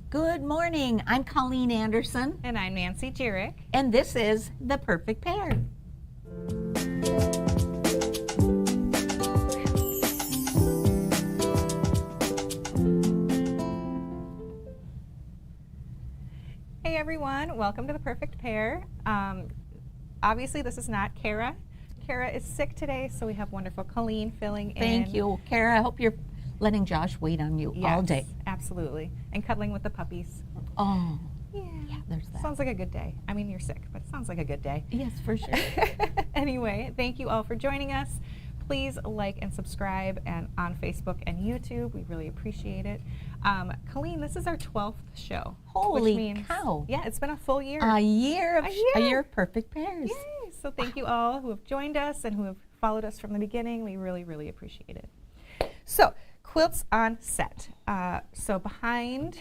Good morning. I'm Colleen Anderson, And I'm Nancy Jurek. and this is The Perfect Pair. Hey everyone, welcome to The Perfect Pair. Obviously this is not Kara. Kara is sick today, so we have wonderful Colleen filling in. Thank you, Kara. I hope you're letting Josh wait on you all day. Absolutely. And cuddling with the puppies. Oh, Yeah, there's that. sounds like a good day. I mean, you're sick, but it sounds like a good day. Yes, for sure. Anyway, thank you all for joining us. Please like and subscribe and on Facebook and YouTube. We really appreciate it. Colleen, this is our 12th show. Holy which means, cow. Yeah, it's been a full year. A year of perfect pairs. Yay! So thank you all who have joined us and who have followed us from the beginning. We really, really appreciate it. So, quilts on set. So behind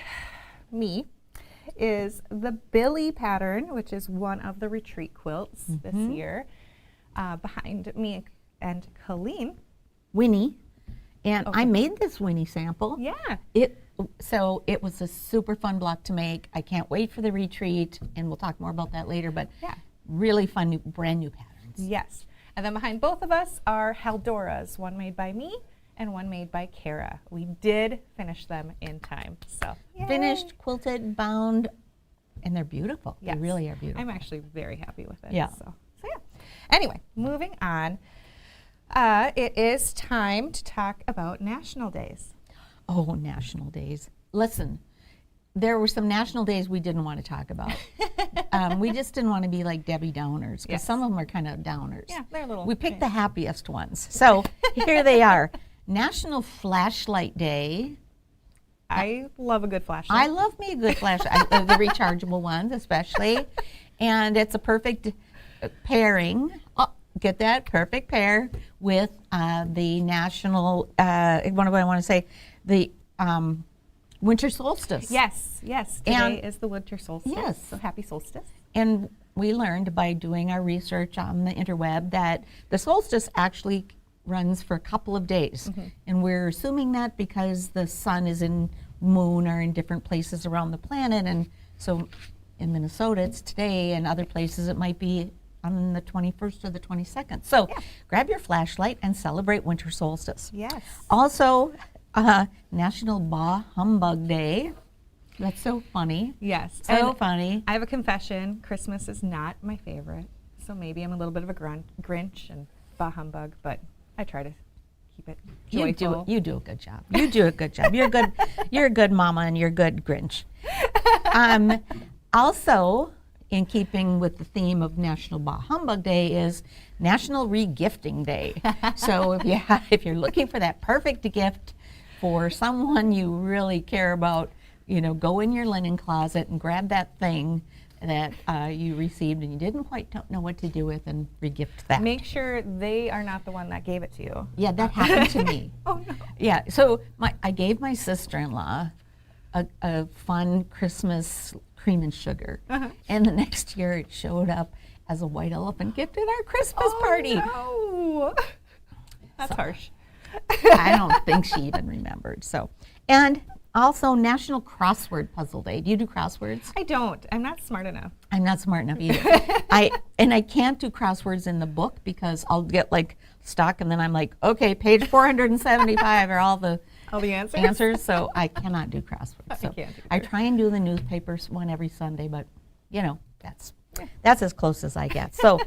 me is the Billy pattern, which is one of the retreat quilts this year. Behind me and Colleen. Winnie. And Okay. I made this Winnie sample. Yeah. So it was a super fun block to make. I can't wait for the retreat, and we'll talk more about that later, but Yeah. really fun, brand new patterns. Yes. And then behind both of us are Haldoras, one made by me and one made by Kara. We did finish them in time. So yay. Finished, quilted, bound, and they're beautiful. Yes. They really are beautiful. I'm actually very happy with it. Yeah. So yeah. Anyway, moving on. It is time to talk about national days. Oh, national days. Listen, there were some national days we didn't want to talk about. We just didn't want to be like Debbie Downers, because Yes. some of them are kind of downers. Yeah, they're a little. We picked the happiest ones. So here they are. National Flashlight Day. I love a good flashlight. I love me a good flashlight, the rechargeable ones especially. And it's a perfect pairing. Oh, get that? Perfect pair with the national, what do I want to say? The winter solstice. Yes, yes. Today And- is the winter solstice. Yes. So happy solstice. And we learned by doing our research on the interweb that the solstice actually runs for a couple of days. And we're assuming that because the sun is in moon or in different places around the planet. And so in Minnesota, it's today, and other places it might be on the 21st or the 22nd. So grab your flashlight and celebrate winter solstice. Yes. Also, National Bah Humbug Day. That's so funny. Yes. So And funny. I have a confession. Christmas is not my favorite. So maybe I'm a little bit of a Grinch and bah humbug, but I try to keep it joyful. You do a good job. You do a good job. You're good. You're a good mama, and you're a good Grinch. Also, in keeping with the theme of National Bah Humbug Day, is National Regifting Day. So if you're looking for that perfect gift for someone you really care about, go in your linen closet and grab that thing that you received and you didn't quite know what to do with, and regift that. Make sure they are not the one that gave it to you. Yeah, that happened to me. Oh no. Yeah, so I gave my sister-in-law a fun Christmas cream and sugar, and the next year it showed up as a white elephant gift at our Christmas party. No. That's harsh. I don't think she even remembered. So, and also National Crossword Puzzle Day. Do you do crosswords? I don't. I'm not smart enough. I'm not smart enough either. I can't do crosswords in the book because I'll get like stuck, and then I'm like, okay, page 475 are all the answers. So I cannot do crosswords. So can't I either. try and do the newspapers one every Sunday, but that's as close as I get. So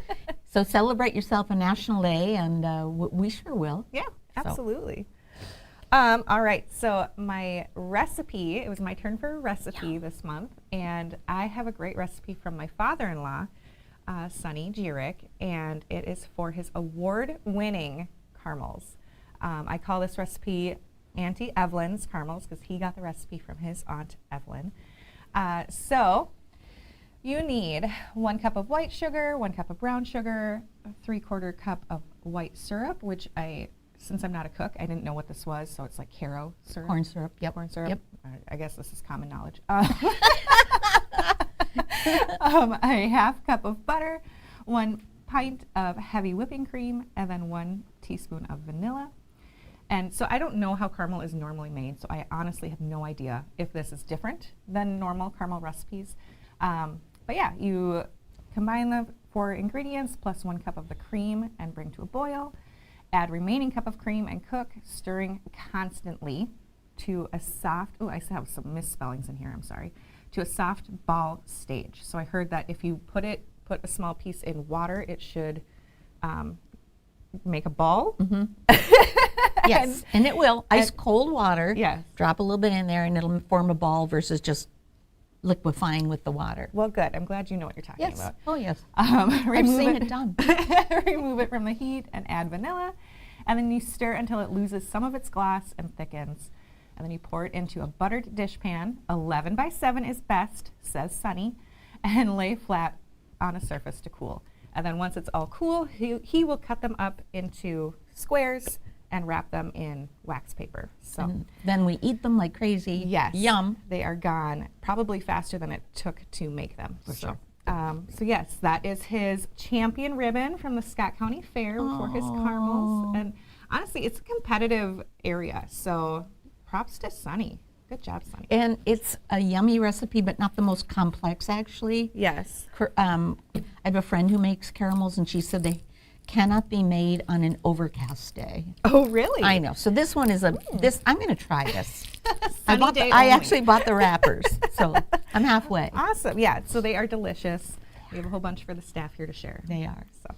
celebrate yourself a national day, and we sure will. Yeah, So. absolutely. All right, so my recipe, it was my turn for a recipe this month, and I have a great recipe from my father-in-law, Sonny Jurek, and it is for his award-winning caramels. I call this recipe Auntie Evelyn's caramels because he got the recipe from his Aunt Evelyn. So you need 1 cup of white sugar, 1 cup of brown sugar, a 3/4 cup of white syrup, which since I'm not a cook, I didn't know what this was, so it's like Caro syrup. Corn syrup. Yep. Corn syrup. Yep. I guess this is common knowledge. A 1/2 cup of butter, 1 pint of heavy whipping cream, and then 1 teaspoon of vanilla. And so I don't know how caramel is normally made, so I honestly have no idea if this is different than normal caramel recipes. But yeah, you combine the 4 ingredients plus 1 cup of the cream and bring to a boil. Add remaining cup of cream and cook, stirring constantly to a soft, oh, I have some misspellings in here, I'm sorry, to a soft ball stage. So I heard that if you put a small piece in water, it should make a ball. Yes, and it will. Ice cold water. Yes. Drop a little bit in there and it'll form a ball versus just liquefying with the water. Well, good. I'm glad you know what you're talking Yes. about. Oh, yes. I've seen it done. Remove it from the heat and add vanilla. And then you stir until it loses some of its gloss and thickens. And then you pour it into a buttered dish pan. 11 by 7 is best, says Sunny, and lay flat on a surface to cool. And then once it's all cool, he will cut them up into squares and wrap them in wax paper. So And then we eat them like crazy. yes, Yum. they are gone probably faster than it took to make them. For sure. So yes, that is his champion ribbon from the Scott County Fair for his caramels. And honestly, it's a competitive area, so props to Sunny. Good job, Sunny. And it's a yummy recipe, but not the most complex, actually. Yes. I have a friend who makes caramels, and she said they cannot be made on an overcast day. Oh, really? I know. So this one is I'm going to try this. Sunny day I only. actually bought the wrappers, so I'm halfway. Awesome. Yeah, so they are delicious. We have a whole bunch for the staff here to share. They are. So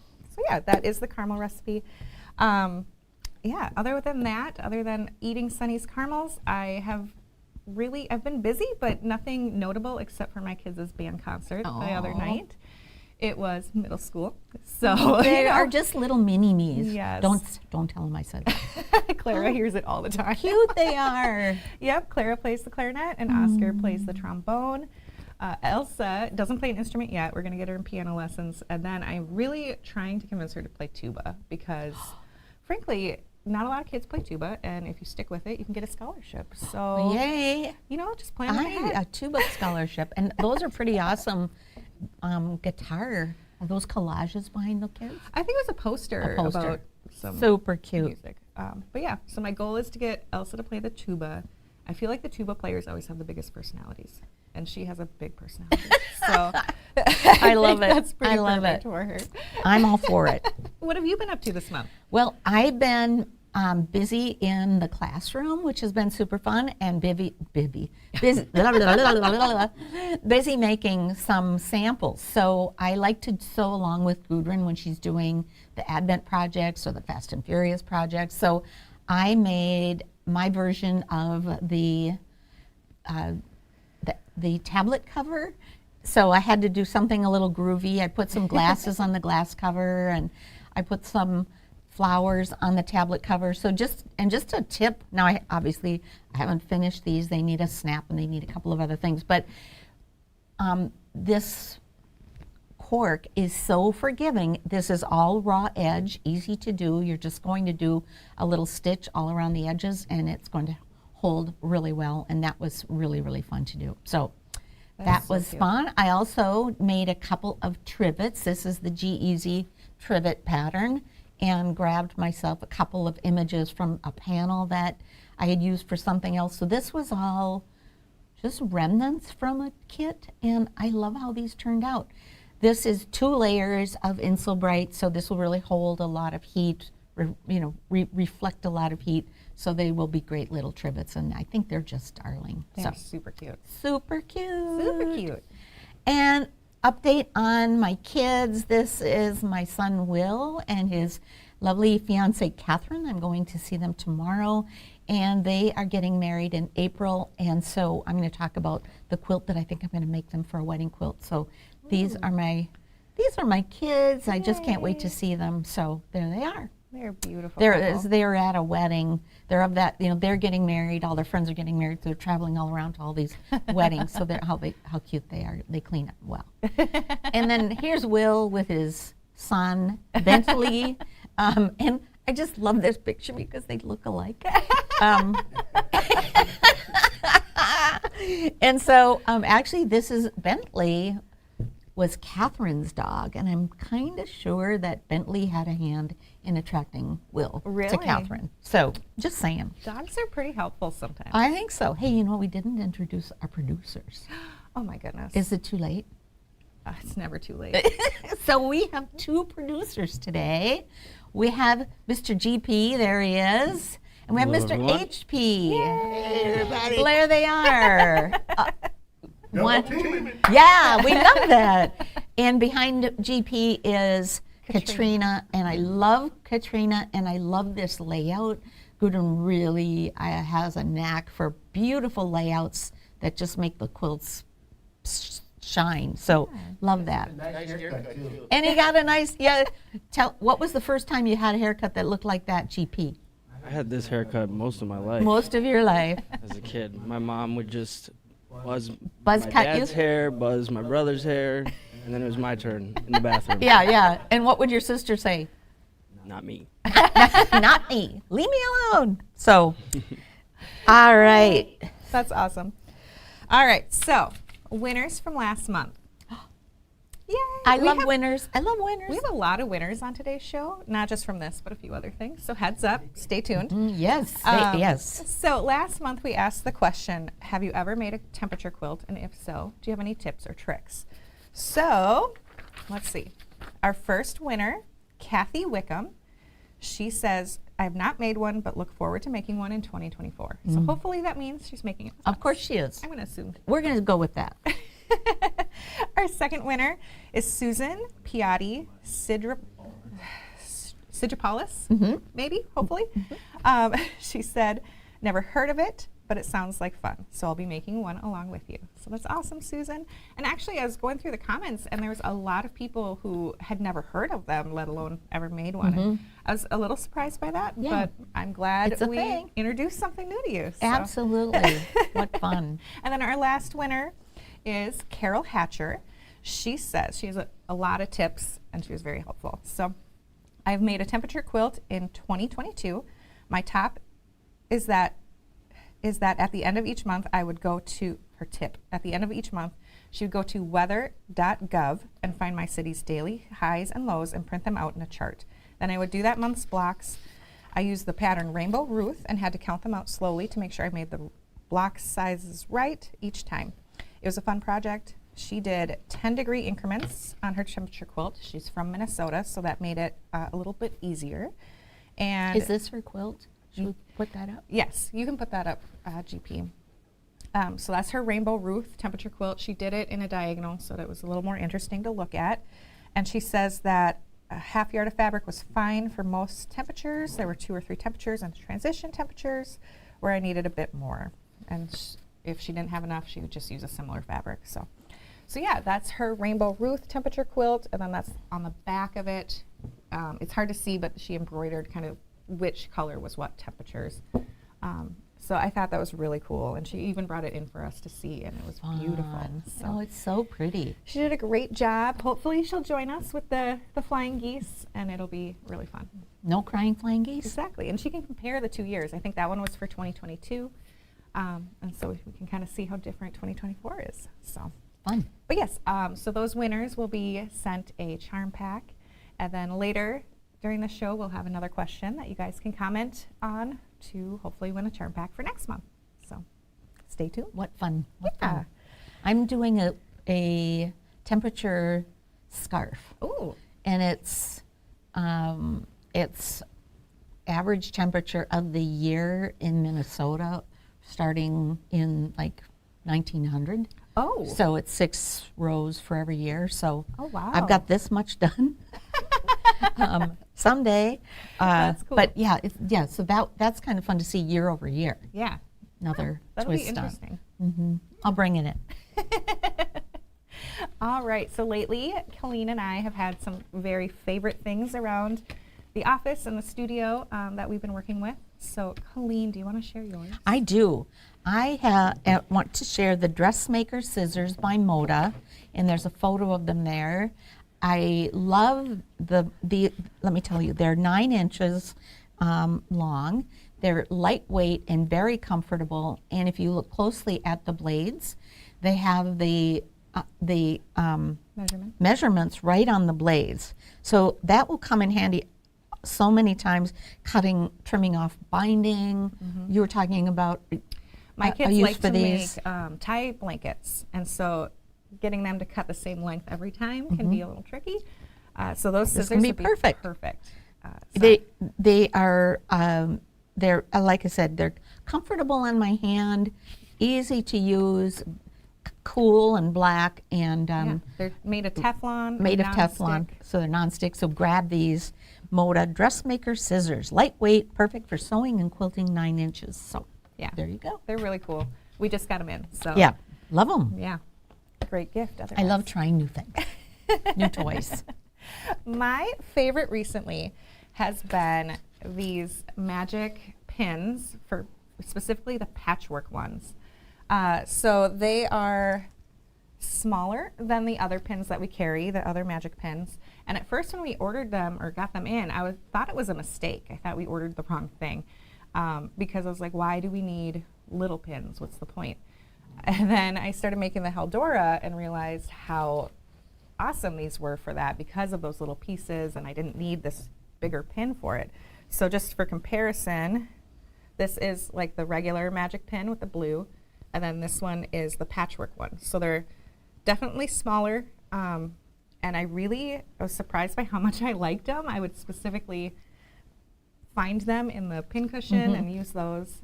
yeah, that is the caramel recipe. Yeah, other than eating Sunny's caramels, I've been busy, but nothing notable except for my kids' band concert the other Aw. night. It was middle school, so They you know. are just little mini-me's. Yes. Don't tell them I said that. Clara hears it all the time. Cute they are. Yep, Clara plays the clarinet and Oscar plays the trombone. Elsa doesn't play an instrument yet. We're going to get her in piano lessons. And then I'm really trying to convince her to play tuba because, frankly, not a lot of kids play tuba. And if you stick with it, you can get a scholarship. So, Yay. you know, just plan I ahead. had a tuba scholarship, and those are pretty awesome. Guitar. Are those collages behind the kids? I think it was a poster, A poster. about some Super cute. music. But yeah, so my goal is to get Elsa to play the tuba. I feel like the tuba players always have the biggest personalities, and she has a big personality. So I love think it. That's pretty I love perfect it. for her. I'm all for it. What have you been up to this month? Well, I've been busy in the classroom, which has been super fun, and busy making some samples. So I like to sew along with Gudrun when she's doing the Advent projects or the Fast and Furious projects. So I made my version of the tablet cover. So I had to do something a little groovy. I put some glasses on the glass cover, and I put some flowers on the tablet cover. So just a tip. Now I haven't finished these. They need a snap and they need a couple of other things. But this cork is so forgiving. This is all raw edge, easy to do. You're just going to do a little stitch all around the edges, and it's going to hold really well. And that was really, really fun to do. So that so was cute. fun. I also made a couple of trivets. This is the G-Easy trivet pattern, and grabbed myself a couple of images from a panel that I had used for something else. So this was all just remnants from a kit, and I love how these turned out. This is 2 layers of Insulbright, so this will really hold a lot of heat, reflect a lot of heat, so they will be great little trivets, and I think they're just darling. They're So super cute. super cute. Super cute. And update on my kids. This is my son Will and his lovely fiance Catherine. I'm going to see them tomorrow, and they are getting married in April. And so I'm going to talk about the quilt that I think I'm going to make them for a wedding quilt. So these are my kids. I just can't wait to see them. So there they are. They're beautiful. They're at a wedding. They're of that, they're getting married. All their friends are getting married. So they're traveling all around to all these weddings. So how cute they are. They clean up well. And then here's Will with his son, Bentley. And I just love this picture because they look alike. And so actually this is Bentley was Catherine's dog, and I'm kind of sure that Bentley had a hand in attracting Will Really? to Catherine. So, just saying. Dogs are pretty helpful sometimes. I think so. Hey, you know, we didn't introduce our producers. Oh my goodness. Is it too late? It's never too late. So we have 2 producers today. We have Mr. GP, there he is, and we have Hello, Mr. everyone. HP. Hey, everybody. There they are. Yeah, we love that. And behind GP is Katrina, and I love Katrina, and I love this layout. Gudrun really has a knack for beautiful layouts that just make the quilts shine. So love that. Nice haircut, too. And he got a nice, what was the first time you had a haircut that looked like that, GP? I had this haircut most of my life. Most of your life. As a kid, my mom would just buzz Buzz my cut dad's you? hair, buzz my brother's hair, and then it was my turn in the bathroom. Yeah. And what would your sister say? Not me. Not me. Leave me alone. So, all right. That's awesome. All right, so winners from last month. Yay! I we love have- winners. I love winners. We have a lot of winners on today's show, not just from this, but a few other things. So heads up, stay tuned. Yes. Yes. So last month we asked the question, have you ever made a temperature quilt? And if so, do you have any tips or tricks? So let's see. Our first winner, Kathy Wickham, she says, I have not made one, but look forward to making one in 2024. So hopefully that means she's making it. Of course she is. I'm going to assume. We're going to go with that. Our second winner is Susan Piatti Sidropoulos, maybe, hopefully. She said, never heard of it, but it sounds like fun. So I'll be making one along with you. So that's awesome, Susan. And actually, I was going through the comments, and there was a lot of people who had never heard of them, let alone ever made one. And I was a little surprised by that, Yeah. but I'm glad It's a we thing. introduced something new to you. So. Absolutely. What fun. And then our last winner is Carol Hatcher. She says she has a lot of tips, and she was very helpful. So I've made a temperature quilt in 2022. My top is that at the end of each month, I would go to her tip. At the end of each month, she would go to weather.gov and find my city's daily highs and lows and print them out in a chart. Then I would do that month's blocks. I used the pattern Rainbow Ruth and had to count them out slowly to make sure I made the block sizes right each time. It was a fun project. She did 10-degree increments on her temperature quilt. She's from Minnesota, so that made it a little bit easier. And Is this her quilt? Should we put that up? yes, you can put that up, GP. So that's her Rainbow Ruth temperature quilt. She did it in a diagonal so that it was a little more interesting to look at. And she says that a half yard of fabric was fine for most temperatures. There were 2 or 3 temperatures and transition temperatures where I needed a bit more. And if she didn't have enough, she would just use a similar fabric. So yeah, that's her Rainbow Ruth temperature quilt. And then that's on the back of it. It's hard to see, but she embroidered kind of which color was what temperatures. So I thought that was really cool, and she even brought it in for us to see, and it was beautiful. Fun. So Oh, it's so pretty. she did a great job. Hopefully she'll join us with the flying geese, and it'll be really fun. No crying flying geese? Exactly, and she can compare the 2 years. I think that one was for 2022, and so we can kind of see how different 2024 is. So, Fun. but yes, so those winners will be sent a charm pack, and then later during the show we'll have another question that you guys can comment on to hopefully win a charm pack for next month. So stay tuned. What fun. What Yeah. fun. I'm doing a temperature scarf. Ooh. And it's average temperature of the year in Minnesota starting in like 1900. Oh. So it's 6 rows for every year. So Oh, wow. I've got this much done. Someday. That's cool. But yeah, so that's kind of fun to see year over year. Yeah. Another That'll be twist on. interesting. I'll bring it in. All right, so lately, Colleen and I have had some very favorite things around the office and the studio that we've been working with. So, Colleen, do you want to share yours? I do. I want to share the Dressmaker Scissors by Moda, and there's a photo of them there. I love the let me tell you, they're 9 inches long. They're lightweight and very comfortable, and if you look closely at the blades, they have the Measurement. measurements right on the blades. So that will come in handy so many times, trimming off binding. You were talking about My a kids use like for to these. make tie blankets, and so getting them to cut the same length every time can be a little tricky. So those This scissors can be would be perfect. perfect. They are they're like I said, they're comfortable on my hand, easy to use, cool and black, and Yeah, they're made of Teflon. made of non-stick. Teflon, so they're nonstick. So grab these Moda dressmaker scissors, lightweight, perfect for sewing and quilting 9 inches. So Yeah, there you go. they're really cool. We just got them in, so Yeah, love them. yeah, great gift. I love trying new things, new toys. My favorite recently has been these magic pins, for specifically the patchwork ones. So they are smaller than the other pins that we carry, the other magic pins. And at first when we ordered them or got them in, I thought it was a mistake. I thought we ordered the wrong thing because I was like, why do we need little pins? What's the point? And then I started making the Heldora and realized how awesome these were for that because of those little pieces, and I didn't need this bigger pin for it. So just for comparison, this is like the regular magic pin with the blue, and then this one is the patchwork one. So they're definitely smaller, and I was surprised by how much I liked them. I would specifically find them in the pin cushion and use those.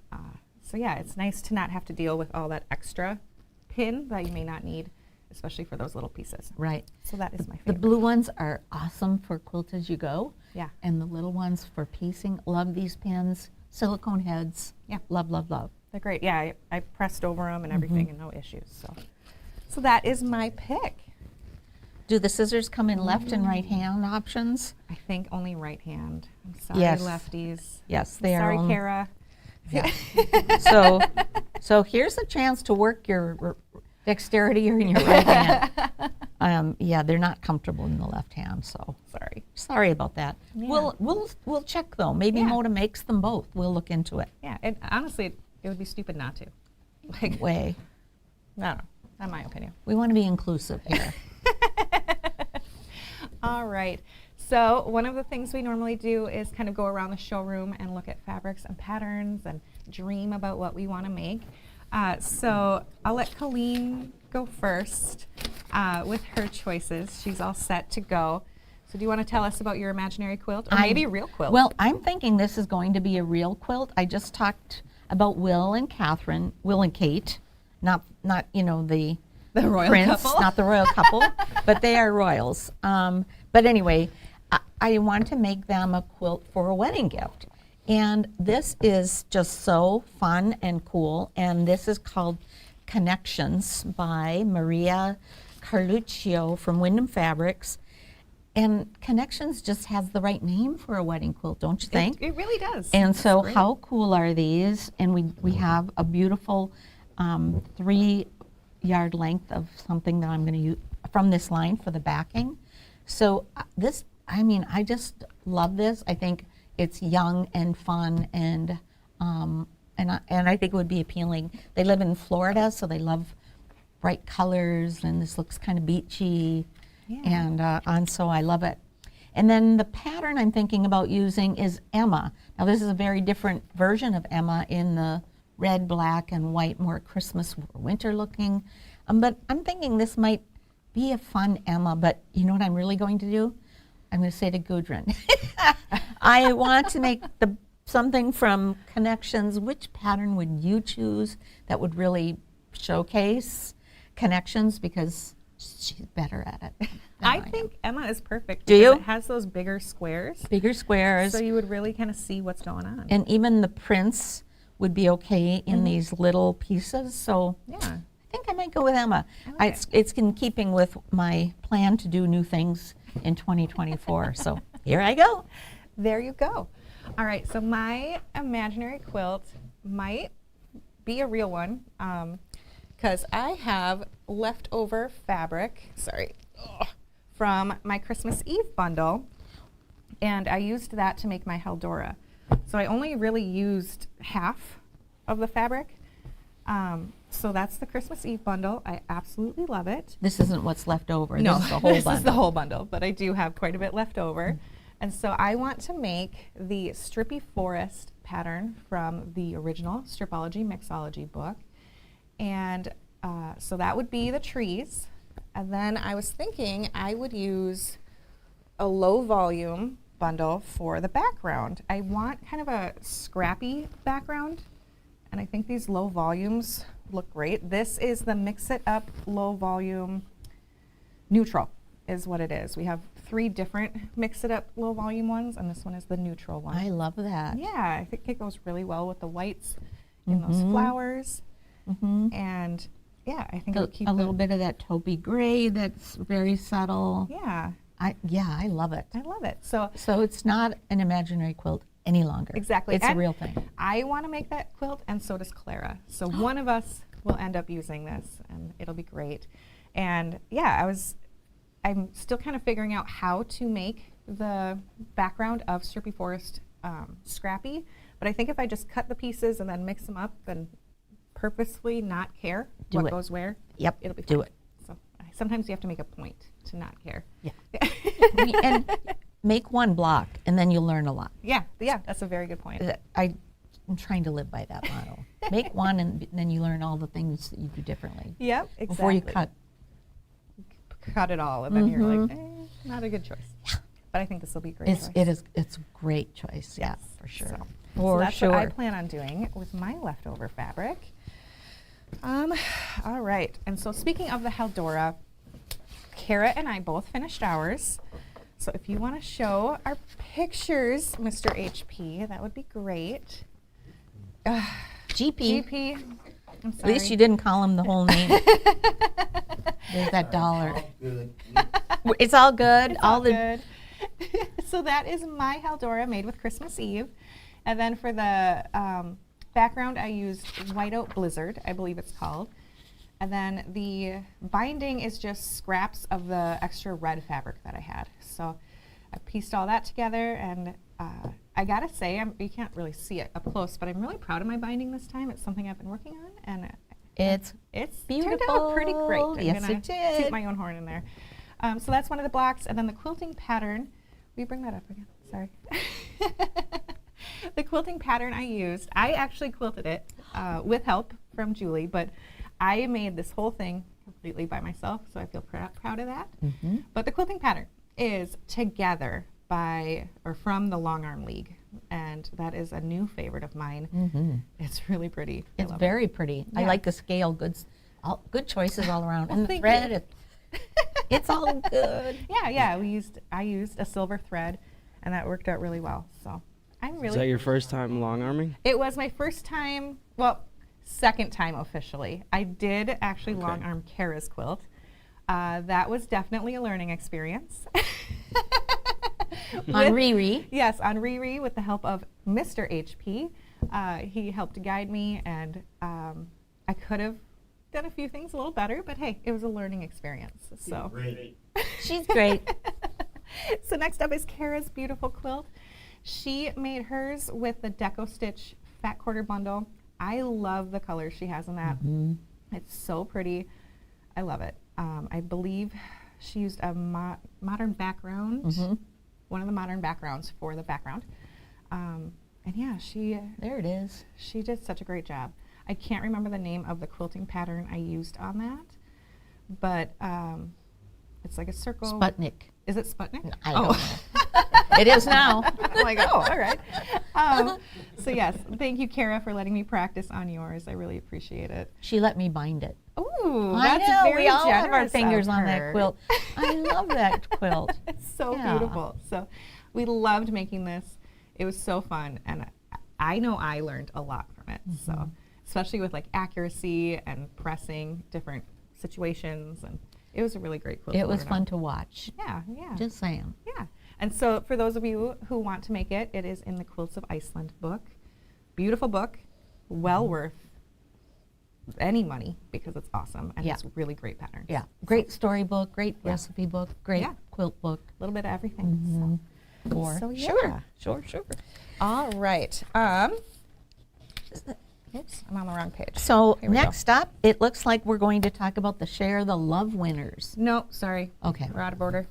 So yeah, it's nice to not have to deal with all that extra pin that you may not need, especially for those little pieces. Right. So that is my The favorite. blue ones are awesome for quilt as you go. Yeah. And the little ones for piecing. Love these pins. Silicone heads. Yeah. Love, love, love. They're great. Yeah, I pressed over them and everything and no issues. So that is my pick. Do the scissors come in left and right hand options? I think only right hand. I'm sorry, Yes. lefties. Yes, they are. Sorry, only- Kara. Yeah. so here's a chance to work your dexterity in your right hand. Yeah, they're not comfortable in the left hand, so Sorry. sorry about that. Yeah. We'll check though. Maybe Yeah. Moda makes them both. We'll look into it. Yeah, and honestly, it would be stupid not to. Like, Way. I don't know. That's my opinion. We want to be inclusive here. All right. So one of the things we normally do is kind of go around the showroom and look at fabrics and patterns and dream about what we want to make. So I'll let Colleen go first with her choices. She's all set to go. So do you want to tell us about your imaginary quilt, or maybe a real quilt? Well, I'm thinking this is going to be a real quilt. I just talked about Will and Kate, not the royal prince, couple. not the royal couple, but they are royals. But anyway, I want to make them a quilt for a wedding gift. And this is just so fun and cool. And this is called Connections by Maria Carluccio from Wyndham Fabrics. And Connections just has the right name for a wedding quilt, don't you think? It really does. And so great. how cool are these? And we have a beautiful 3-yard length of something that I'm going to use from this line for the backing. So I just love this. I think it's young and fun, and I think it would be appealing. They live in Florida, so they love bright colors, and this looks kind of beachy. Yeah. And so I love it. And then the pattern I'm thinking about using is Emma. Now this is a very different version of Emma in the red, black, and white, more Christmas, winter looking. But I'm thinking this might be a fun Emma, but you know what I'm really going to do? I'm going to say to Gudrun, I want to make something from Connections. Which pattern would you choose that would really showcase Connections? Because she's better at it than I am. think Emma is perfect. Do because you? It has those bigger squares, Bigger squares, so you would really kind of see what's going on. and even the prints would be okay in these little pieces. So Yeah. I think I might go with Emma. I like It's in keeping with my plan to do new things in 2024. So here I go. There you go. All right, so my imaginary quilt might be a real one because I have leftover fabric, from my Christmas Eve bundle, and I used that to make my Heldora. So I only really used half of the fabric, So that's the Christmas Eve bundle. I absolutely love it. This isn't what's left over. No, This is the whole this bundle. is the whole bundle, but I do have quite a bit left over. And so I want to make the Strippy Forest pattern from the original Stripology Mixology book. And so that would be the trees. And then I was thinking I would use a low volume bundle for the background. I want kind of a scrappy background, and I think these low volumes look great. This is the Mix It Up low volume neutral is what it is. We have 3 different Mix It Up low volume ones, and this one is the neutral one. I love that. Yeah, I think it goes really well with the whites in those flowers. And yeah, I think it'll keep A little bit of that taupey gray that's very subtle. Yeah, I love it. I love it. So It's not an imaginary quilt any longer. exactly. It's a And real thing. I want to make that quilt, and so does Clara. So one of us will end up using this, and it'll be great. And yeah, I'm still kind of figuring out how to make the background of Strippy Forest scrappy. But I think if I just cut the pieces and then mix them up and purposefully not care Do what it. goes where, Yep, it'll be do fine. it. So sometimes you have to make a point to not care. Yeah. And make one block, and then you'll learn a lot. Yeah, that's a very good point. I'm trying to live by that motto. Make one, and then you learn all the things that you do differently. Yep, exactly. Before you cut. Cut it all, and then you're like, not a good choice. But I think this will be a great choice. It's a great choice, yeah, for sure. So For that's sure. what I plan on doing with my leftover fabric. All right, and so speaking of the Haldora, Kara and I both finished ours. So if you want to show our pictures, Mr. HP, that would be great. GP. GP, I'm At sorry. least you didn't call him the whole name. There's that dollar. Good. It's all good. It's all good. So that is my Haldora made with Christmas Eve. And then for the background, I used Whiteout Blizzard, I believe it's called. And then the binding is just scraps of the extra red fabric that I had. So I pieced all that together, and I gotta say, you can't really see it up close, but I'm really proud of my binding this time. It's something I've been working on, and It's turned out pretty great. I'm Yes, gonna it did. toot my own horn in there. So that's one of the blocks, and then the quilting pattern. Will you bring that up again? Sorry. The quilting pattern I actually quilted it with help from Julie, but I made this whole thing completely by myself, so I feel proud of that. But the quilting pattern is Together from the Long Arm League, and that is a new favorite of mine. It's really pretty. I It's love very pretty. I Yeah. like the scale. Good choices all around. Well, And the thank thread, it's all good. it. Yeah. I used a silver thread, and that worked out really well. So I'm Is really. that your first time long arming? It was my first time. Well, second time officially. I did actually Okay. long arm Kara's quilt. That was definitely a learning experience. On Riri. Yes, on Riri with the help of Mr. HP. He helped guide me, and I could have done a few things a little better, but hey, it was a learning experience. So, Great. She's great. so next up is Kara's beautiful quilt. She made hers with the Deco Stitch Fat Quarter Bundle. I love the colors she has in that. It's so pretty. I love it. I believe she used a modern background, one of the modern backgrounds for the background. And yeah, There it is. she did such a great job. I can't remember the name of the quilting pattern I used on that, but it's like a circle. Sputnik. Is it Sputnik? I don't know. It is now. I'm like, oh, all right. So yes, thank you, Kara, for letting me practice on yours. I really appreciate it. She let me bind it. Ooh, I that's know. very We all have our generous fingers of on her. that quilt. I love that quilt. It's so Yeah. beautiful. So we loved making this. It was so fun, and I know I learned a lot from it. So especially with like accuracy and pressing different situations, and it was a really great quilt. It to was learn fun on. to watch. Yeah. Just saying. Yeah. And so for those of you who want to make it, it is in the Quilts of Iceland book. Beautiful book, well worth any money because it's awesome and Yeah. it's really great patterns. Yeah. Great storybook, great recipe book, great Yeah. quilt book. A little bit of everything. For So, sure. yeah. Sure. All right. Oops, I'm on the wrong page. So Here we go. next up, it looks like we're going to talk about the Share the Love winners. No, sorry. Okay. We're out of order.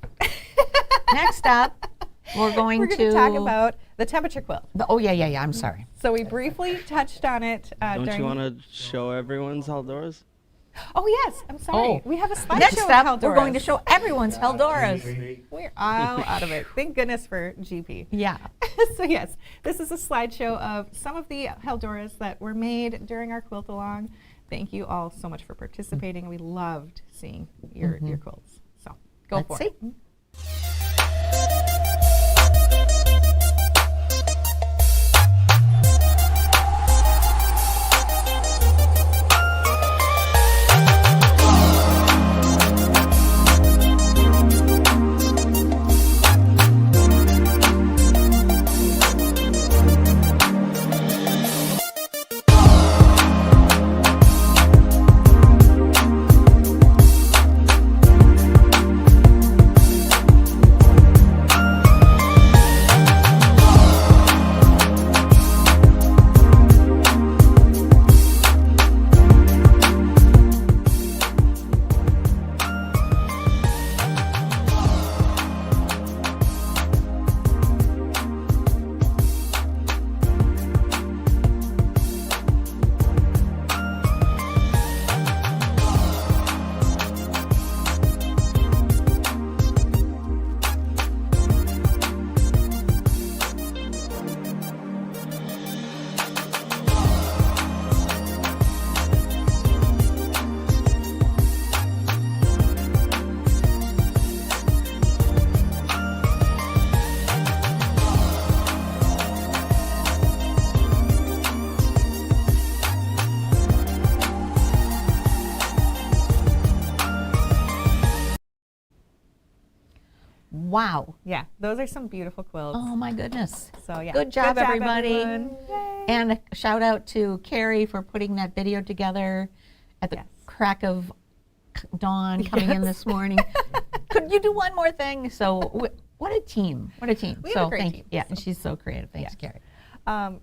Next up, we're going We're going to talk about the temperature quilt. Oh, yeah, I'm sorry. So we briefly touched on it Don't during. you want to show everyone's Haldoras? Oh yes, I'm sorry. We have a slideshow. Next of up, we're going to Haldoras. show everyone's Haldoras. We're all out of it. Thank goodness for GP. Yeah. So yes, this is a slideshow of some of the Haldoras that were made during our quilt along. Thank you all so much for participating. We loved seeing your quilts. So go Let's for see. it. Wow. Yeah, those are some beautiful quilts. Oh, my goodness. So yeah, Good job, everybody. everyone. Yay. And a shout out to Carrie for putting that video together at the Yes. crack of dawn coming in Yes. this morning. Could you do one more thing? So what a team. What a team. We have so a great thank team, you. Yeah, so. and she's so creative. Thanks, Yes. Carrie.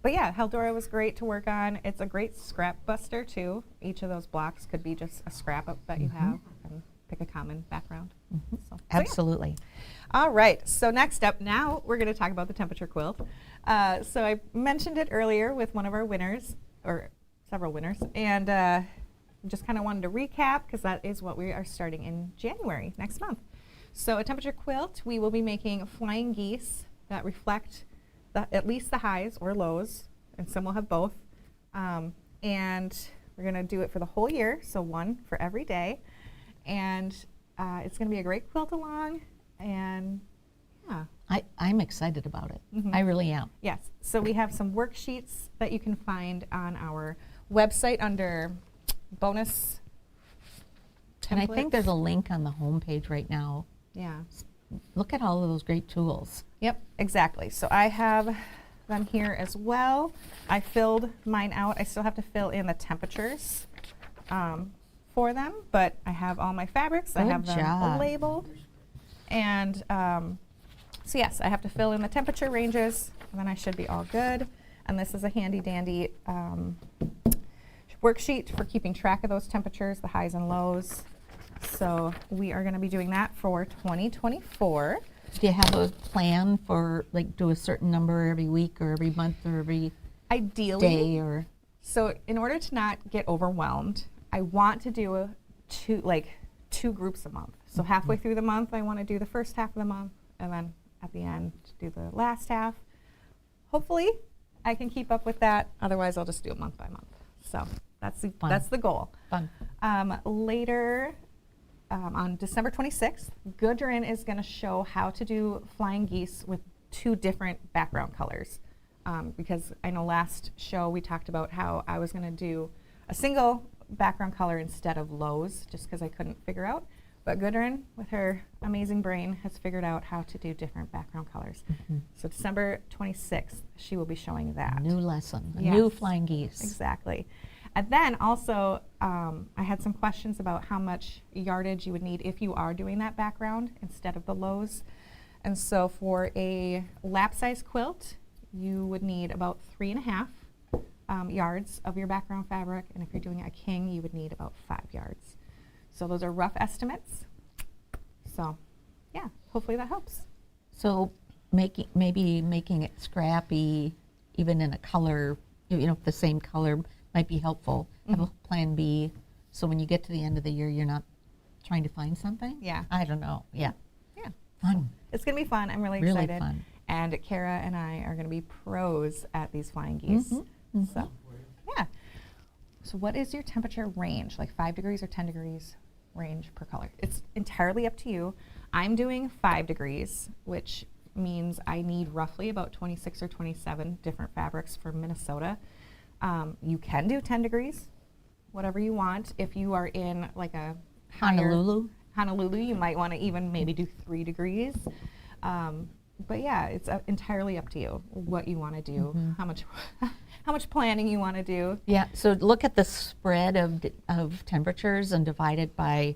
But yeah, Haldora was great to work on. It's a great scrap buster too. Each of those blocks could be just a scrap up that you have and pick a common background. So yeah. Absolutely. All right, so next up, now we're going to talk about the temperature quilt. So I mentioned it earlier with one of our winners, or several winners, and just kind of wanted to recap because that is what we are starting in January, next month. So a temperature quilt, we will be making flying geese that reflect at least the highs or lows, and some will have both. And we're going to do it for the whole year, so one for every day. And it's going to be a great quilt along. And yeah. I'm excited about it. Mhm. I really am. Yes. So we have some worksheets that you can find on our website under bonus And I think templates. there's a link on the homepage right now. Yeah. Look at all of those great tools. Yep, exactly. So I have them here as well. I filled mine out. I still have to fill in the temperatures for them, but I have all my fabrics. I Good have them job. labeled. And so yes, I have to fill in the temperature ranges, and then I should be all good. And this is a handy dandy worksheet for keeping track of those temperatures, the highs and lows. So we are going to be doing that for 2024. Do you have a plan for, like, do a certain number every week or every month or every Ideally, day or? so in order to not get overwhelmed, I want to do two groups a month. So halfway through the month, I want to do the first half of the month, and then at the end, do the last half. Hopefully, I can keep up with that. Otherwise, I'll just do it month by month. So that's the goal. Fun. Later, on December 26th, Gudrun is going to show how to do flying geese with two different background colors. Because I know last show we talked about how I was going to do a single background color instead of lows, just because I couldn't figure out. But Gudrun, with her amazing brain, has figured out how to do different background colors. So December 26th, she will be showing that. New lesson, a new Yes. flying geese. Exactly. And then also, I had some questions about how much yardage you would need if you are doing that background instead of the lows. And so for a lap size quilt, you would need about 3.5 yards of your background fabric, and if you're doing a king, you would need about 5 yards. So those are rough estimates. So yeah, hopefully that helps. So maybe making it scrappy, even in a color, the same color might be helpful. Have a plan B, so when you get to the end of the year, you're not trying to find something. Yeah. I don't know. Yeah. Yeah. Fun. It's going to be fun. I'm really Really excited. fun. And Kara and I are going to be pros at these flying geese. So, yeah. So what is your temperature range? Like 5 degrees or 10 degrees range per color? It's entirely up to you. I'm doing 5 degrees, which means I need roughly about 26 or 27 different fabrics for Minnesota. You can do 10 degrees, whatever you want. If you are in like a higher Honolulu, you might want to even maybe do 3 degrees. But yeah, it's entirely up to you what you want to do, how much planning you want to do. Yeah. So look at the spread of temperatures and divide it by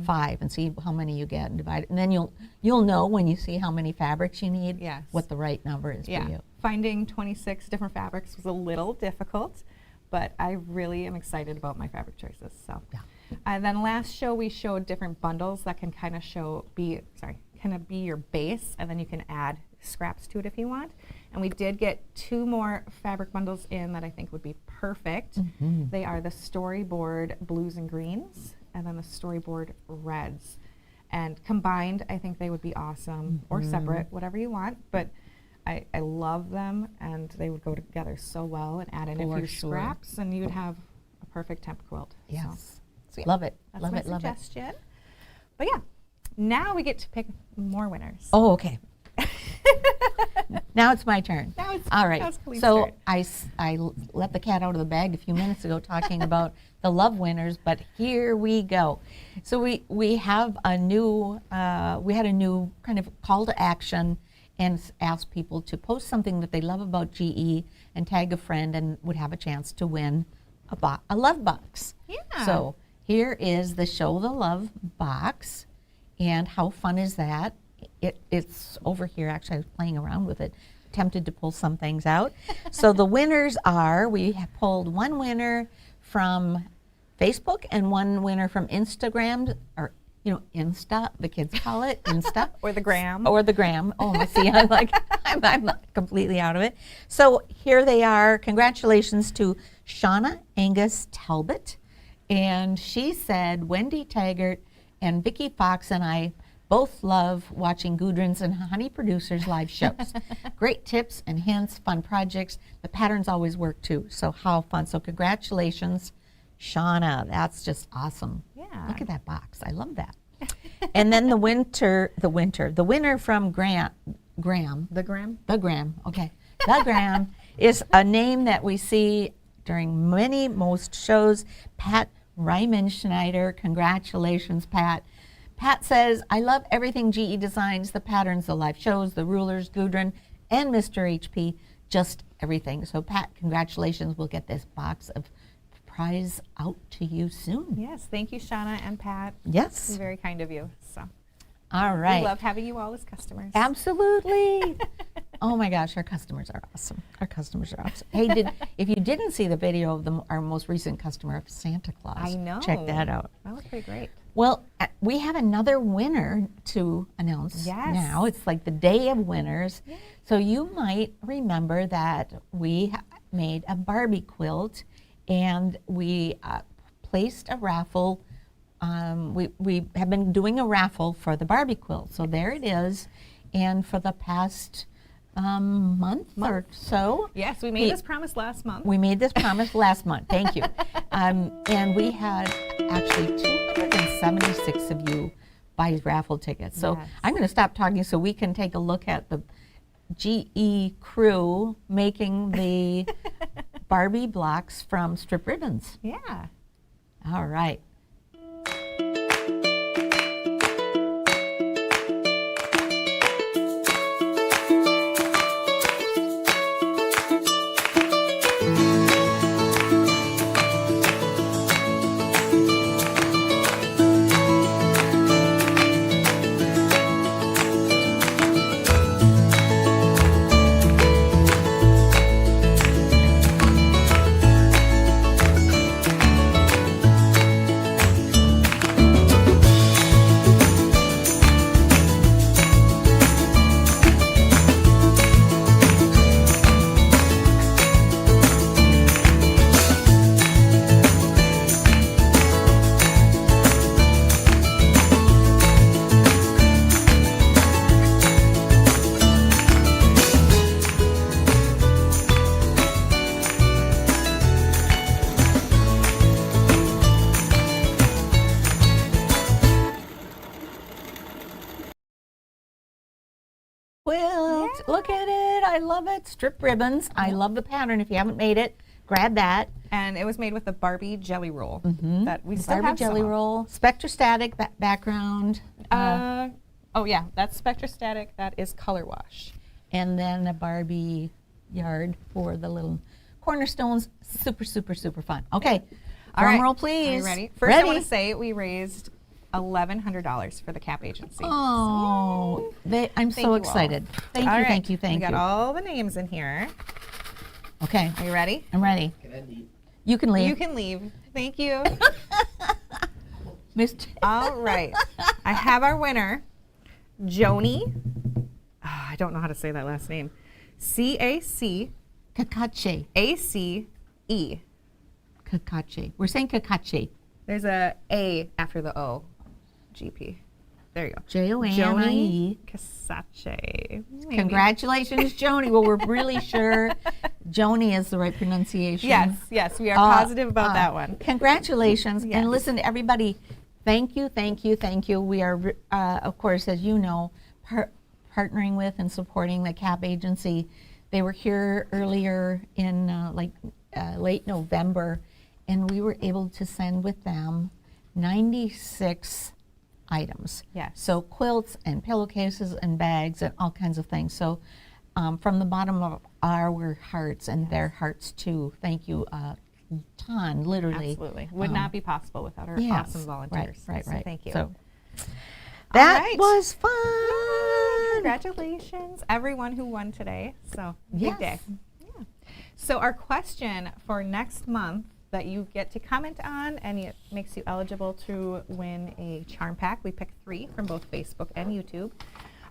5 and see how many you get and divide it. And then you'll know when you see how many fabrics you need, Yes. what the right number is for you. Finding 26 different fabrics was a little difficult, but I really am excited about my fabric choices. So, Yeah. And then last show we showed different bundles that can kind of be your base, and then you can add scraps to it if you want. And we did get 2 more fabric bundles in that I think would be perfect. They are the storyboard blues and greens, and then the storyboard reds. And combined, I think they would be awesome, or separate, whatever you want. But I love them, and they would go together so well, and add in a For few sure. scraps, and you would have a perfect temp quilt. Yes. So yeah, Love it. that's Love my it. Love it. suggestion. But yeah, now we get to pick more winners. Oh, okay. Now it's my turn. Now it's- all right. now it's Colleen's So turn. I let the cat out of the bag a few minutes ago talking about the love winners, but here we go. So we have a new we had a new kind of call to action and asked people to post something that they love about GE and tag a friend and would have a chance to win a love box. Yeah. So here is the Show the Love box, and how fun is that? It's over here. Actually, I was playing around with it, attempted to pull some things out. So the winners are, we have pulled one winner from Facebook and one winner from Instagram, or Insta, the kids call it Insta. Or the gram. Or the gram. Oh, see, I'm completely out of it. So here they are. Congratulations to Shauna Angus Talbot. And she said, Wendy Taggart and Vicki Fox and I both love watching Gudrun's and Honey Producers live shows. Great tips and hints, fun projects. The patterns always work too. So how fun. So congratulations, Shauna. That's just awesome. Yeah. Look at that box. I love that. And then the winner from Graham. The gram? The Graham, okay. The Graham is a name that we see during most shows. Pat Ryman Schneider. Congratulations, Pat. Pat says, I love everything GE designs, the patterns, the live shows, the rulers, Gudrun, and Mr. HP, just everything. So Pat, congratulations. We'll get this box of prize out to you soon. Yes. Thank you, Shauna and Pat. Yes. It's very kind of you. So All right. we love having you all as customers. Absolutely. Oh my gosh, our customers are awesome. Our customers are awesome. Hey, if you didn't see the video of our most recent customer of Santa Claus, I know. check that out. That was pretty great. Well, we have another winner to announce now. It's like the day of winners. Yay. So you might remember that we made a Barbie quilt, and we placed a raffle. We have been doing a raffle for the Barbie quilt. So there it is. And for the past month or so. Yes, we made this promise last month. We made this promise last month. Thank you. And we had actually 276 of you buy raffle tickets. So Yes. I'm going to stop talking so we can take a look at the GE crew making the Barbie blocks from strip ribbons. Yeah. All right. quilt. Look at it. I love it. Strip ribbons. I love the pattern. If you haven't made it, grab that. And it was made with the Barbie jelly roll that we still Barbie have some jelly of. roll. Spectrostatic background. Oh yeah, that's Spectrostatic. That is color wash. And then a Barbie yard for the little cornerstones. Super, super, super fun. Okay. All Drum right. roll, please. Are you ready? First, I want to say we raised $1,100 for the CAP agency. Oh, I'm Thank so you all. excited. Thank All you, right, thank you, We thank got you. all the names in here. Okay, Are you ready? I'm ready. Can I leave? You can leave. You can leave. Thank you. Mr. All right. I have our winner, Joni. I don't know how to say that last name. CACACE. Kakache. Kakache. We're saying Kakache. There's a A after the O. GP. There you go. Joni. Joni Casace. Maybe. Congratulations, Joni. Well, we're really sure Joni is the right pronunciation. Yes, we are positive about that one. Congratulations. Yes. And listen, everybody, thank you, thank you, thank you. We are, of course, as you know, partnering with and supporting the CAP agency. They were here earlier in late November, and we were able to send with them 96 items. Yes. So quilts and pillowcases and bags and all kinds of things. So from the bottom of our hearts and their hearts too, thank you a ton, literally. Absolutely. Would not be possible without our Yes, awesome volunteers. Right. So thank you. So that right. was fun. Congratulations, everyone who won today. So big Yes. day. Yeah. So our question for next month that you get to comment on, and it makes you eligible to win a charm pack. We picked 3 from both Facebook and YouTube.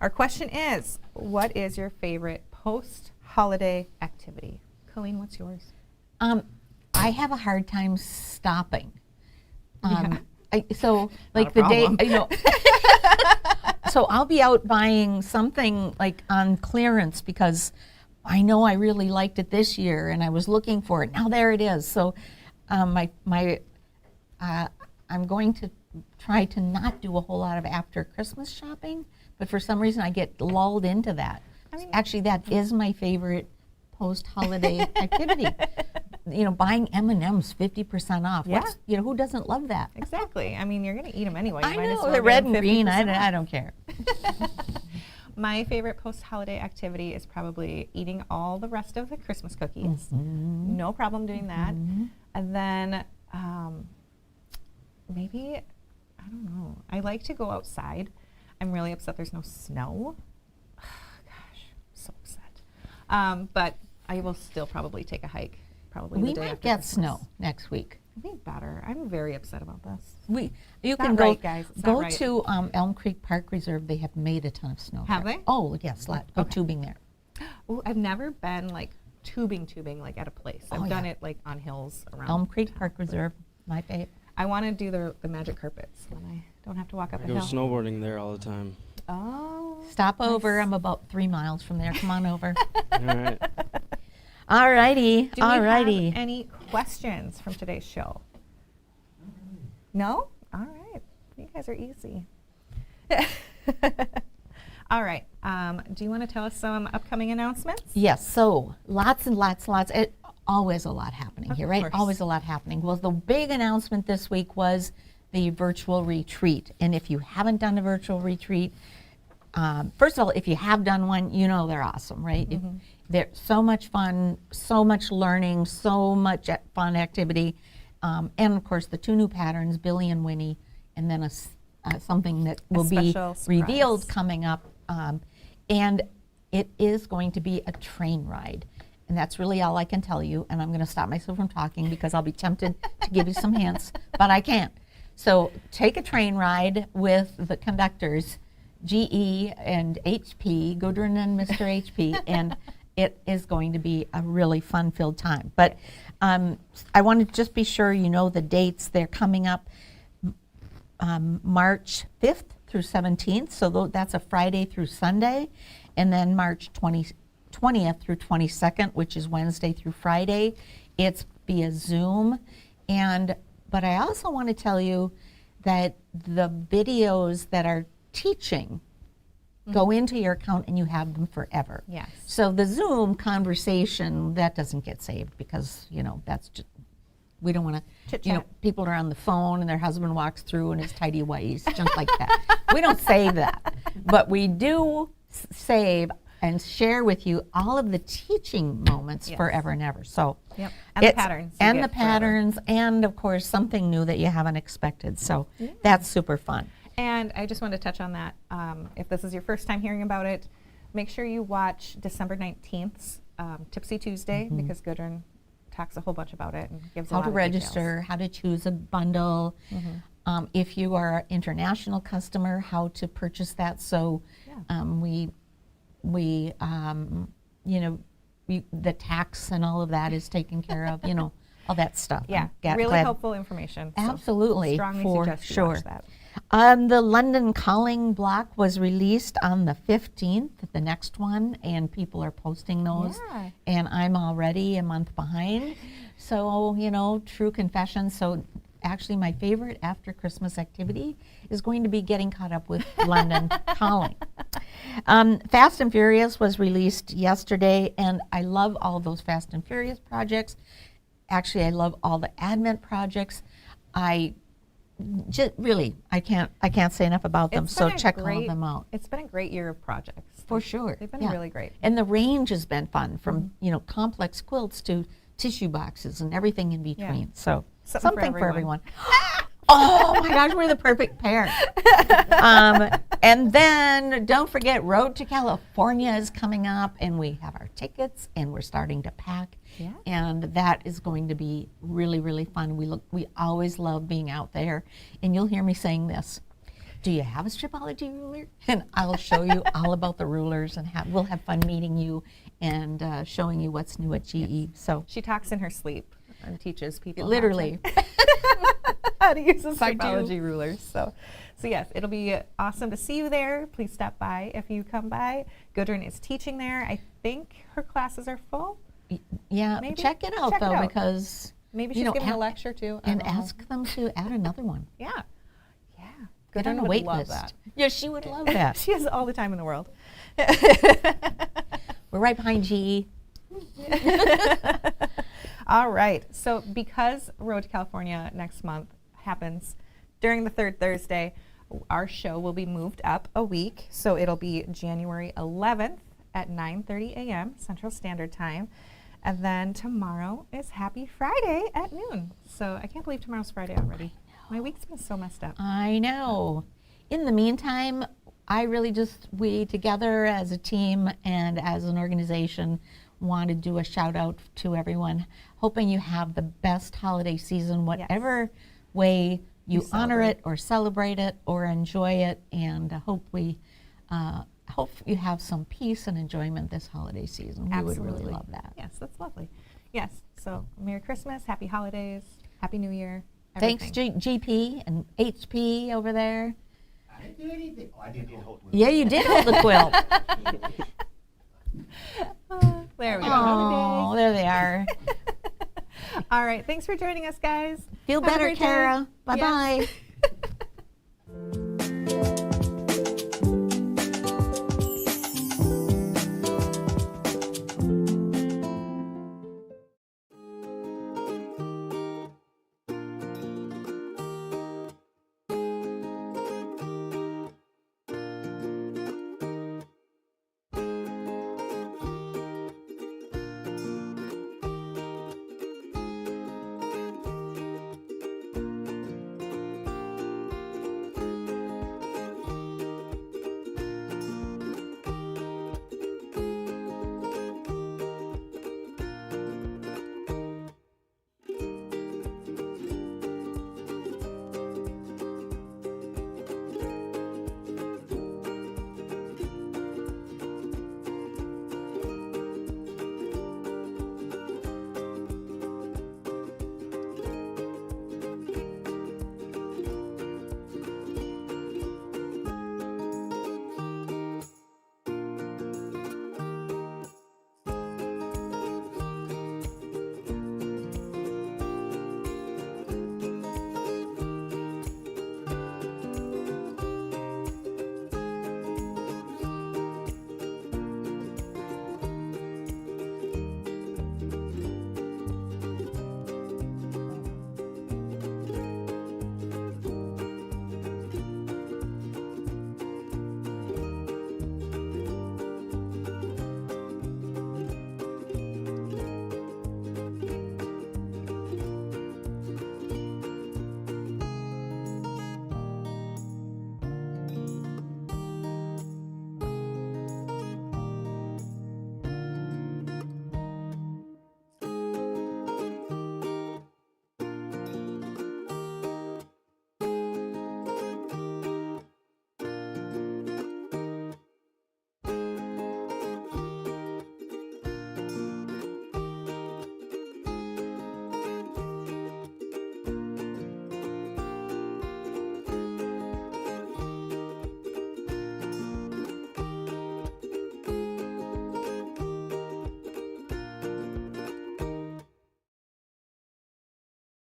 Our question is, what is your favorite post-holiday activity? Colleen, what's yours? I have a hard time stopping. Yeah. So like a the day, problem. you know. So I'll be out buying something like on clearance because I know I really liked it this year and I was looking for it. Now there it is. So I'm going to try to not do a whole lot of after Christmas shopping, but for some reason I get lulled into that. Actually, that is my favorite post-holiday activity. You know, buying M&Ms 50% off. Yeah. You know, who doesn't love that? Exactly. I mean, you're going to eat them anyway. You I might as know, well the get red them and green, 50% off. I don't care. My favorite post-holiday activity is probably eating all the rest of the Christmas cookies. No problem doing that. And then maybe, I don't know, I like to go outside. I'm really upset there's no snow. Gosh, so upset. But I will still probably take a hike. Probably We the day might after get Christmas. snow next week. I think better. I'm very upset about this. You It's can not go right, guys. It's not go right. to Elm Creek Park Reserve. They have made a ton of snow. Have there. they? Oh yes, go Okay. tubing there. Ooh, I've never been like tubing like at a place. I've Oh, done yeah. it like on hills around. Elm Creek Park Reserve, my favorite. I want to do the magic carpets when I don't have to walk up a Go hill. snowboarding there all the time. Oh. Stop over. I'm about 3 miles from there. Come on over. All right. All righty. Do All we righty. have any questions from today's show? No? All right. You guys are easy. All right. Do you want to tell us some upcoming announcements? Yes, so lots and lots. Always a lot happening here, right? course. Always a lot happening. Well, the big announcement this week was the virtual retreat. And if you haven't done a virtual retreat, first of all, if you have done one, you know they're awesome, right? They're so much fun, so much learning, so much fun activity. And of course, the 2 new patterns, Billy and Winnie, and then something that will be special revealed surprise. coming up. And it is going to be a train ride. And that's really all I can tell you. And I'm going to stop myself from talking because I'll be tempted to give you some hints, but I can't. So take a train ride with the conductors, GE and HP, Gudrun and Mr. HP, and it is going to be a really fun-filled time. But I want to just be sure you know the dates. They're coming up March 5th through 17th, so that's a Friday through Sunday, and then March 20th through 22nd, which is Wednesday through Friday. It's via Zoom, but I also want to tell you that the videos that are teaching go into your account and you have them forever. Yes. So the Zoom conversation, that doesn't get saved because, that's just, we don't want to, Chit-chat. people are on the phone and their husband walks through in his tidy whities, junk like that. We don't save that. But we do save and share with you all of the teaching moments Yes. forever and ever. So Yep. And the it's- patterns. you And get the forever. patterns, and of course, something new that you haven't expected. So that's super fun. And I just wanted to touch on that. If this is your first time hearing about it, make sure you watch December 19th's Tipsy Tuesday because Gudrun talks a whole bunch about it and gives a How lot to of register, how to choose a bundle. If you are an international customer, how to purchase that. So the tax and all of that is taken care of, all that stuff. Yeah, I'm really glad- helpful information. So Absolutely, strongly for suggest you sure. watch that. The London Calling block was released on the 15th, the next one, and people are posting those. Yeah. And I'm already a month behind. So, true confession. So actually my favorite after Christmas activity is going to be getting caught up with London Calling. Fast and Furious was released yesterday, and I love all those Fast and Furious projects. Actually, I love all the Advent projects. I can't say enough about them. It's So been a check all of great- them out. It's been a great year of projects. For sure. They've been yeah. really great. And the range has been fun, from complex quilts to tissue boxes and everything in between. So Something for for everyone. everyone. Oh my gosh, we're the perfect pair. And then don't forget, Road to California is coming up, and we have our tickets, and we're starting to pack. Yeah. And that is going to be really, really fun. We always love being out there, and you'll hear me saying this. Do you have a stripology ruler? And I'll show you all about the rulers, and we'll have fun meeting you and showing you what's new at GE. So She talks in her sleep and teaches people literally. how to use a I do. psychology ruler. So yes, it'll be awesome to see you there. Please stop by if you come by. Gudrun is teaching there. I think her classes are full. Yeah, Maybe. check it out Check it though, out. because Maybe she's giving a a- lecture too. I and don't know. ask them to add another one. Yeah. Yeah. Get on Gudrun a would wait love list. that. Yeah, she would love that. She has all the time in the world. We're right behind GE. All right. So because Road to California next month happens during the third Thursday, our show will be moved up a week. So it'll be January 11th at 9:30 a.m. Central Standard Time. And then tomorrow is Happy Friday at noon. So I can't believe tomorrow's Friday already. My week's been so messed up. I know. In the meantime, we together as a team and as an organization want to do a shout out to everyone, hoping you have the best holiday season, whatever way you honor celebrate. it or celebrate it or enjoy it, and hope you have some peace and enjoyment this holiday season. We would really love that. Yes, that's lovely. Yes. So Merry Christmas, Happy Holidays, Happy New Year. Thanks, everything. GP and HP over there. I didn't do anything. Oh, I did hold one. Yeah, you did hold the quilt. There we go. Oh, there they are. All right. Thanks for joining us, guys. Feel Have a better, great day. Kara. Bye-bye. Yes.